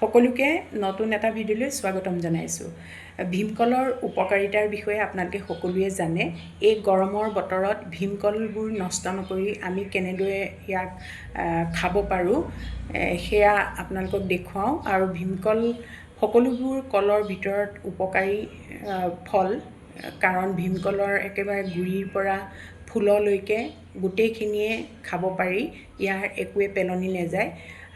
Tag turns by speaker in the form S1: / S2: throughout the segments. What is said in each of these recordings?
S1: সকলোকে নতুন এটা ভিডিঅ'লৈ স্বাগতম জনাইছোঁ। ভীমকলৰ উপকাৰিতাৰ বিষয়ে আপোনালোকে সকলোৱে জানে। এই গৰমৰ বতৰত ভীমকলবোৰ নষ্ট নকৰি আমি কেনেদৰে ইয়াক খাব পাৰোঁ সেয়া আপোনালোকক দেখুৱাওঁ। আৰু ভীমকল সকলোবোৰ কলৰ ভিতৰত উপকাৰী ফল, কাৰণ ভীমকলৰ একেবাৰে গুৰিৰ পৰা ফুললৈকে গোটেইখিনিয়ে খাব পাৰি, ইয়াৰ একোৱে পেলনি নাযায়।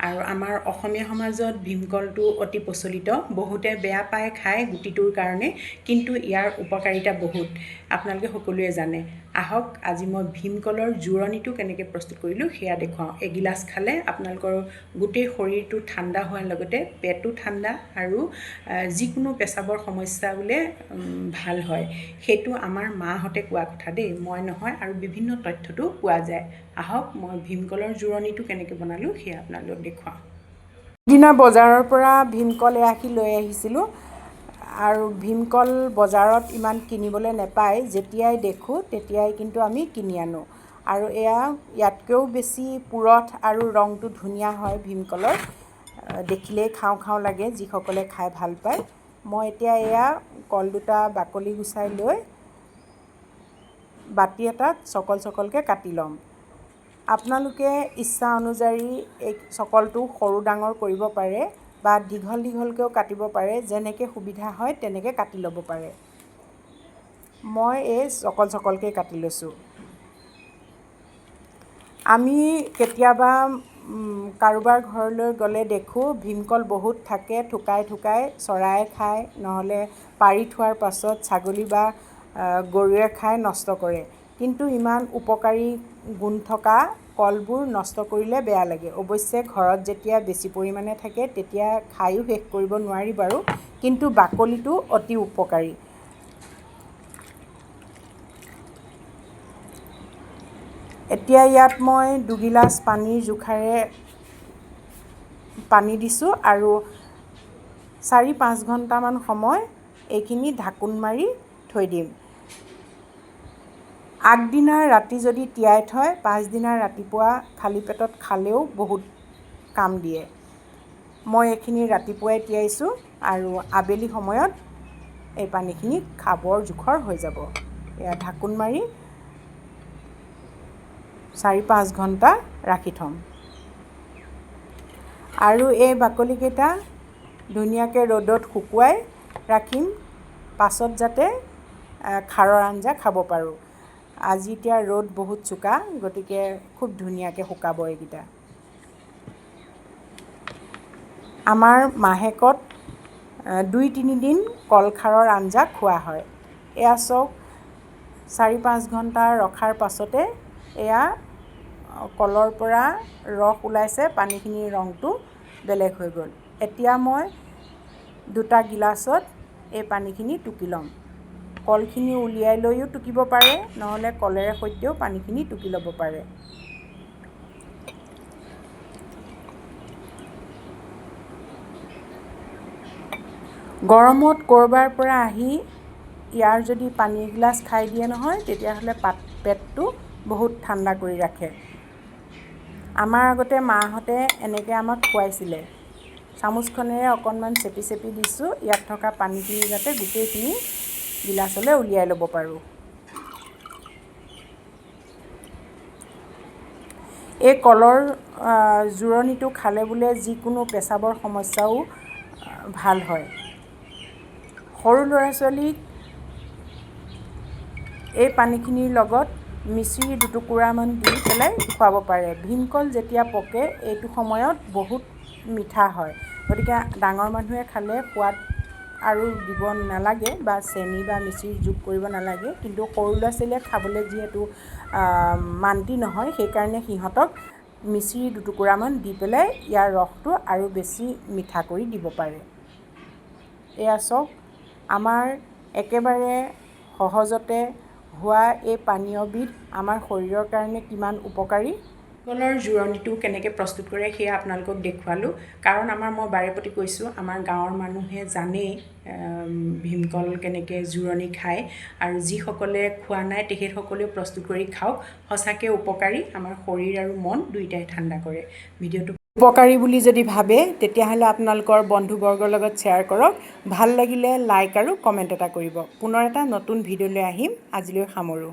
S1: আৰু আমাৰ অসমীয়া সমাজত ভীমকলটো অতি প্ৰচলিত। বহুতে বেয়া পায় খাই গুটিটোৰ কাৰণে, কিন্তু ইয়াৰ উপকাৰিতা বহুত, আপোনালোকে সকলোৱে জানে। আহক আজি মই ভীমকলৰ জোৰণিটো কেনেকৈ প্ৰস্তুত কৰিলোঁ সেয়া দেখুৱাওঁ। এগিলাচ খালে আপোনালোকৰ গোটেই শৰীৰটো ঠাণ্ডা হোৱাৰ লগতে পেটো ঠাণ্ডা আৰু যিকোনো পেচাবৰ সমস্যা বোলে ভাল হয়। সেইটো আমাৰ মাহঁতে কোৱা কথা দেই, মই নহয়। আৰু বিভিন্ন তথ্যটো পোৱা যায়। আহক মই ভীমকলৰ জোৰণিটো কেনেকৈ বনালোঁ সেয়া আপোনালোকক দেখুৱাওঁ। সিদিনা বজাৰৰ পৰা ভীমকল এআখি লৈ আহিছিলোঁ। আৰু ভীমকল বজাৰত ইমান কিনিবলৈ নাপায়, যেতিয়াই দেখোঁ তেতিয়াই কিন্তু আমি কিনি আনোঁ। আৰু ইয়াতকৈও বেছি পুৰঠ আৰু ৰংটো ধুনীয়া হয় ভীমকলৰ। দেখিলেই খাওঁ খাওঁ লাগে যিসকলে খাই ভাল পায়। মই এতিয়া কল দুটা বাকলি গুচাই লৈ বাতি এটাত চকল চকলকৈ কাটি ল'ম। আপোনালোকে ইচ্ছা অনুযায়ী এই চকলটো সৰু ডাঙৰ কৰিব পাৰে বা দীঘল দীঘলকৈও কাটিব পাৰে, যেনেকৈ সুবিধা হয় তেনেকৈ কাটি ল'ব পাৰে। মই এই চকল চকলকৈ কাটি লৈছোঁ। আমি কেতিয়াবা কাৰোবাৰ ঘৰলৈ গ'লে দেখোঁ ভীমকল বহুত থাকে, থুকাই থুকাই চৰায়ে খায়, নহ'লে পাৰি থোৱাৰ পাছত ছাগলী বা গৰুৱে খাই নষ্ট কৰে। কিন্তু ইমান উপকাৰী গুণ থকা কলবোৰ নষ্ট কৰিলে বেয়া লাগে। অৱশ্যে ঘৰত যেতিয়া বেছি পৰিমাণে থাকে তেতিয়া খায়ো শেষ কৰিব নোৱাৰি বাৰু, কিন্তু বাকলিটো অতি উপকাৰী। এতিয়া ইয়াত মই 2 গিলাচ পানীৰ জোখাৰে পানী দিছোঁ আৰু 4-5 ঘণ্টামান সময় এইখিনি ঢাকোন মাৰি থৈ দিম। আগদিনাৰ ৰাতি যদি তিয়াই থয়, পাছদিনা ৰাতিপুৱা খালী পেটত খালেও বহুত কাম দিয়ে। মই এইখিনি ৰাতিপুৱাই তিয়াইছোঁ আৰু আবেলি সময়ত এই পানীখিনি খাবৰ জোখৰ হৈ যাব। এয়া ঢাকোন মাৰি 4-5 ঘণ্টা ৰাখি থ'ম। আৰু এই বাকলিকেইটা ধুনীয়াকৈ ৰ'দত শুকুৱাই ৰাখিম, পাছত যাতে খাৰৰ আঞ্জা খাব পাৰোঁ। আজি এতিয়া ৰ'দ বহুত চোকা, গতিকে খুব ধুনীয়াকৈ শুকাব এইকেইটা। আমাৰ মাহেকত 2-3 দিন কলখাৰৰ আঞ্জা খোৱা হয়। এয়া চাওক, 4-5 ঘণ্টা ৰখাৰ পাছতে এয়া কলৰ পৰা ৰস ওলাইছে, পানীখিনিৰ ৰংটো বেলেগ হৈ গ'ল। এতিয়া মই 2টা গিলাচত এই পানীখিনি টুকি ল'ম। কলখিনি উলিয়াই লৈও টুকিব পাৰে, নহ'লে কলেৰে সৈতেও পানীখিনি টুকি ল'ব পাৰে। গৰমত ক'ৰবাৰ পৰা আহি ইয়াৰ যদি পানী এগিলাচ খাই দিয়ে নহয়, তেতিয়াহ'লে পেটটো বহুত ঠাণ্ডা কৰি ৰাখে। আমাৰ আগতে মাহঁতে এনেকৈ আমাক খুৱাইছিলে। চামুচখনেৰে অকণমান চেপি চেপি দিছোঁ, ইয়াত থকা পানীখিনি যাতে গোটেইখিনি গিলাচলৈ উলিয়াই ল'ব পাৰোঁ। এই কলৰ জোৰণিটো খালে বোলে যিকোনো পেচাবৰ সমস্যাও ভাল হয়। সৰু ল'ৰা ছোৱালীক এই পানীখিনিৰ লগত মিচিৰি 2 টুকুৰামান দি পেলাই খুৱাব পাৰে। ভীমকল যেতিয়া পকে এইটো সময়ত বহুত মিঠা হয়, গতিকে ডাঙৰ মানুহে খালে সোৱাদ আৰু দিব নালাগে বা চেনি বা মিচিৰি যোগ কৰিব নালাগে। কিন্তু সৰু ল'ৰা ছোৱালীয়ে খাবলৈ যিহেতু মান্তি নহয়, সেইকাৰণে সিহঁতক মিচিৰি 2 টুকুৰামান দি পেলাই ইয়াৰ ৰসটো আৰু বেছি মিঠা কৰি দিব পাৰে। এয়া চাওক, আমাৰ একেবাৰে সহজতে হোৱা এই পানীয়বিধ আমাৰ শৰীৰৰ কাৰণে কিমান উপকাৰী। কলৰ জোৰণিটো কেনেকৈ প্ৰস্তুত কৰে সেয়া আপোনালোকক দেখুৱালোঁ, কাৰণ মই বাৰে প্ৰতি কৈছোঁ, আমাৰ গাঁৱৰ মানুহে জানেই ভীমকল কেনেকৈ জোৰণি খায়। আৰু যিসকলে খোৱা নাই তেখেতসকলেও প্ৰস্তুত কৰি খাওক, সঁচাকৈ উপকাৰী। আমাৰ শৰীৰ আৰু মন দুয়োটাই ঠাণ্ডা কৰে। ভিডিঅ'টো উপকাৰী বুলি যদি ভাবে তেতিয়াহ'লে আপোনালোকৰ বন্ধুবৰ্গৰ লগত শ্বেয়াৰ কৰক। ভাল লাগিলে লাইক আৰু কমেণ্ট এটা কৰিব। পুনৰ এটা নতুন ভিডিঅ'লৈ আহিম। আজিলৈ সামৰোঁ।